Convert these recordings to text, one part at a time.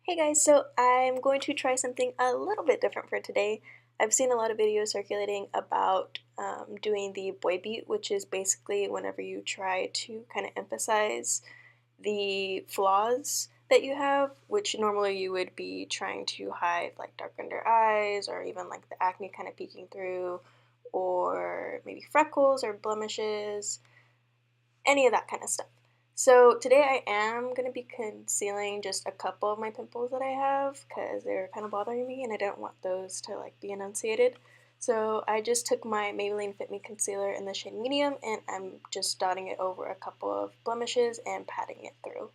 Hey guys, so I'm going to try something a little bit different for today. I've seen a lot of videos circulating about doing the boy beat, which is basically whenever you try to kind of emphasize the flaws that you have, which normally you would be trying to hide like dark under eyes or even like the acne kind of peeking through, or maybe freckles or blemishes, any of that kind of stuff. So today I am going to be concealing just a couple of my pimples that I have because they're kind of bothering me and I don't want those to like be enunciated. So I just took my Maybelline Fit Me concealer in the shade medium and I'm just dotting it over a couple of blemishes and patting it through.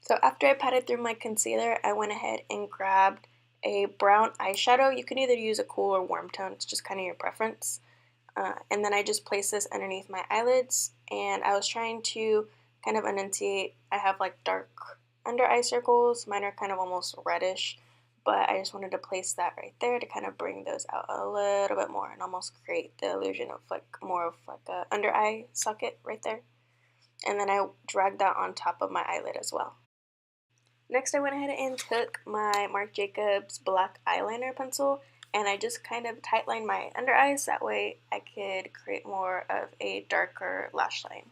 So after I patted through my concealer, I went ahead and grabbed a brown eyeshadow. You can either use a cool or warm tone, it's just kind of your preference. And then I just placed this underneath my eyelids, and I was trying to kind of enunciate. I have like dark under eye circles, mine are kind of almost reddish, but I just wanted to place that right there to kind of bring those out a little bit more and almost create the illusion of like more of like a under eye socket right there. And then I dragged that on top of my eyelid as well. Next, I went ahead and took my Marc Jacobs black eyeliner pencil and I just kind of tightlined my under eyes. That way I could create more of a darker lash line.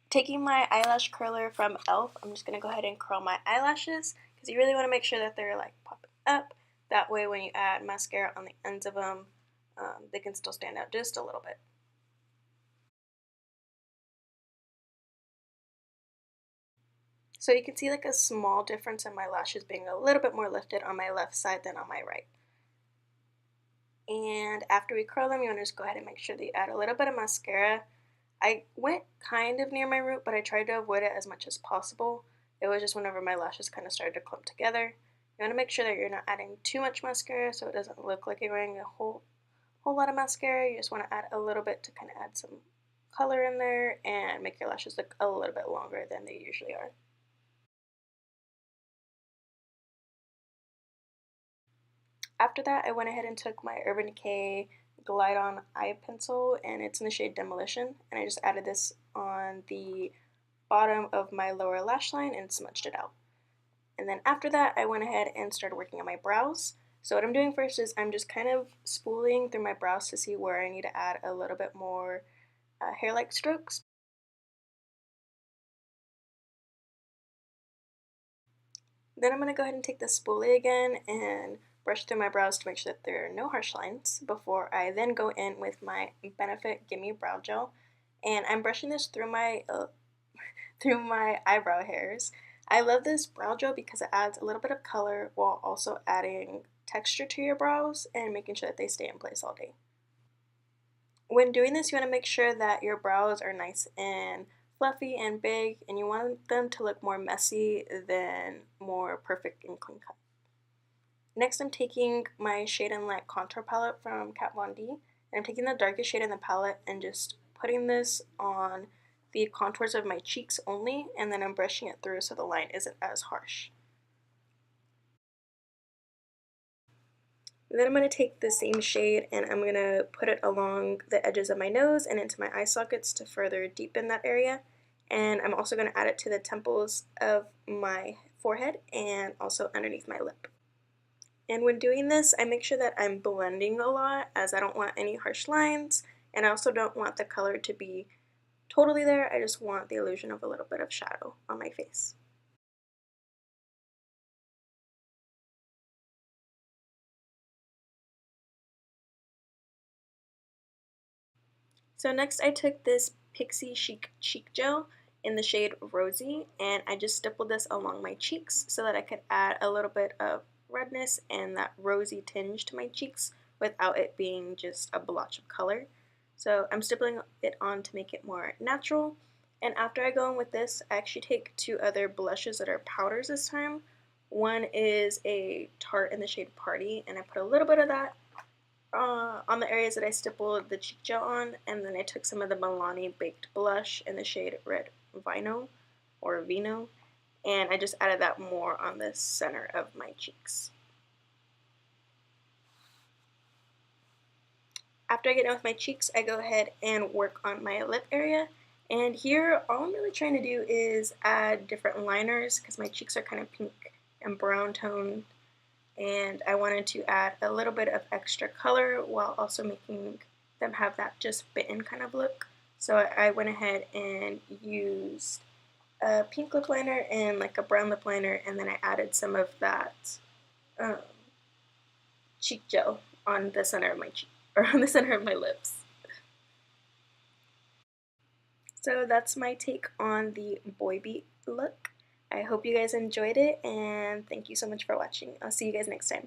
Taking my eyelash curler from e.l.f., I'm just going to go ahead and curl my eyelashes because you really want to make sure that they're like popping up. That way when you add mascara on the ends of them, they can still stand out just a little bit. So you can see like a small difference in my lashes being a little bit more lifted on my left side than on my right. And after we curl them, you want to just go ahead and make sure that you add a little bit of mascara. I went kind of near my root, but I tried to avoid it as much as possible. It was just whenever my lashes kind of started to clump together. You want to make sure that you're not adding too much mascara so it doesn't look like you're wearing a whole lot of mascara. You just want to add a little bit to kind of add some color in there and make your lashes look a little bit longer than they usually are. After that, I went ahead and took my Urban Decay Glide On Eye Pencil, and it's in the shade Demolition, and I just added this on the bottom of my lower lash line and smudged it out. And then after that, I went ahead and started working on my brows. So what I'm doing first is I'm just kind of spooling through my brows to see where I need to add a little bit more hair-like strokes. Then I'm going to go ahead and take the spoolie again and brush through my brows to make sure that there are no harsh lines before I then go in with my Benefit Gimme Brow Gel. And I'm brushing this through my through my eyebrow hairs. I love this brow gel because it adds a little bit of color while also adding texture to your brows and making sure that they stay in place all day. When doing this, you want to make sure that your brows are nice and fluffy and big, and you want them to look more messy than more perfect and clean cut. Next, I'm taking my Shade and Light contour palette from Kat Von D, and I'm taking the darkest shade in the palette and just putting this on the contours of my cheeks only, and then I'm brushing it through so the line isn't as harsh. Then I'm going to take the same shade and I'm going to put it along the edges of my nose and into my eye sockets to further deepen that area. And I'm also going to add it to the temples of my forehead and also underneath my lip. And when doing this, I make sure that I'm blending a lot as I don't want any harsh lines, and I also don't want the color to be totally there. I just want the illusion of a little bit of shadow on my face. So next I took this Pixi Chic Cheek Gel in the shade Rosy, and I just stippled this along my cheeks so that I could add a little bit of redness and that rosy tinge to my cheeks without it being just a blotch of color. So I'm stippling it on to make it more natural. And after I go in with this, I actually take two other blushes that are powders this time. One is a Tarte in the shade Paaarty, and I put a little bit of that on the areas that I stippled the cheek gel on, and then I took some of the Milani Baked Blush in the shade Red Vino, or Vino, and I just added that more on the center of my cheeks. after I get done with my cheeks, I go ahead and work on my lip area. And here, all I'm really trying to do is add different liners because my cheeks are kind of pink and brown toned. And I wanted to add a little bit of extra color while also making them have that just bitten kind of look. So I went ahead and used a pink lip liner and like a brown lip liner, and then I added some of that cheek gel on the center of my cheek, or on the center of my lips. So that's my take on the boy beat look. I hope you guys enjoyed it, and thank you so much for watching. I'll see you guys next time.